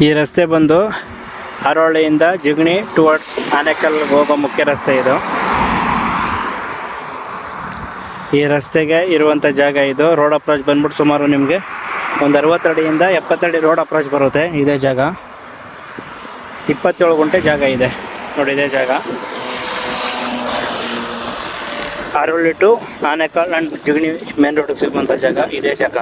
ಈ ರಸ್ತೆ ಬಂದು ಹರೋಳಿಯಿಂದ ಜಿಗಣಿ ಟುವರ್ಡ್ಸ್ ಆನೇಕಲ್ ಹೋಗೋ ಮುಖ್ಯ ರಸ್ತೆ ಇದು. ಈ ರಸ್ತೆಗೆ ಇರುವಂಥ ಜಾಗ ಇದು. ರೋಡ್ ಅಪ್ರೋಚ್ ಬಂದ್ಬಿಟ್ಟು ಸುಮಾರು ನಿಮಗೆ ಒಂದು 60 ಅಡಿಯಿಂದ 70 ಅಡಿ ರೋಡ್ ಅಪ್ರೋಚ್ ಬರುತ್ತೆ. ಇದೇ ಜಾಗ 27 ಗುಂಟೆ ಜಾಗ ಇದೆ ನೋಡಿ. ಇದೇ ಜಾಗ Haroli to Anekal and Jigani main ರೋಡ್ಗೆ ಸಿಗುವಂಥ ಜಾಗ ಇದೇ ಜಾಗ.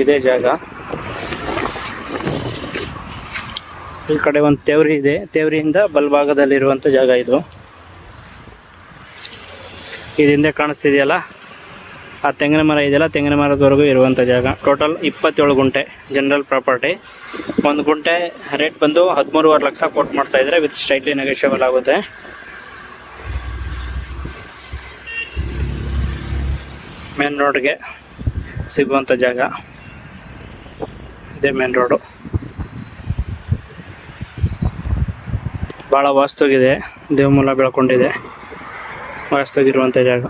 ಇದೇ ಜಾಗ. ಈ ಕಡೆ ಒಂದು ತೇವರಿ ಇದೆ. ತೇವರಿಯಿಂದ ಬಲಭಾಗದಲ್ಲಿರುವಂಥ ಜಾಗ ಇದು. ಇದರಿಂದ ಕಾಣಿಸ್ತಿದೆಯಲ್ಲ ಆ ತೆಂಗಿನ ಮರ ಇದೆಯಲ್ಲ, ತೆಂಗಿನ ಮರದವರೆಗೂ ಇರುವಂಥ ಜಾಗ. ಟೋಟಲ್ 27 ಗುಂಟೆ ಜನರಲ್ ಪ್ರಾಪರ್ಟಿ. ಒಂದು ಗುಂಟೆ ರೇಟ್ ಬಂದು 13.5 ಲಕ್ಷ ಕೋಟ್ ಮಾಡ್ತಾಯಿದ್ರೆ ವಿತ್ ಸ್ಟ್ರೈಟ್ಲಿ ನೆಗೋಷಿಯಬಲ್ ಆಗುತ್ತೆ. ಮೇನ್ ರೋಡ್ಗೆ ಸಿಗುವಂಥ ಜಾಗ ಇದೇ ಮೇನ್ ರೋಡು. ಭಾಳ ವಾಸ್ತುಗಿದೆ, ದೇವಮೂಲ ಬೆಳ್ಕೊಂಡಿದೆ, ವಾಸ್ತುಗಿರುವಂಥ ಜಾಗ.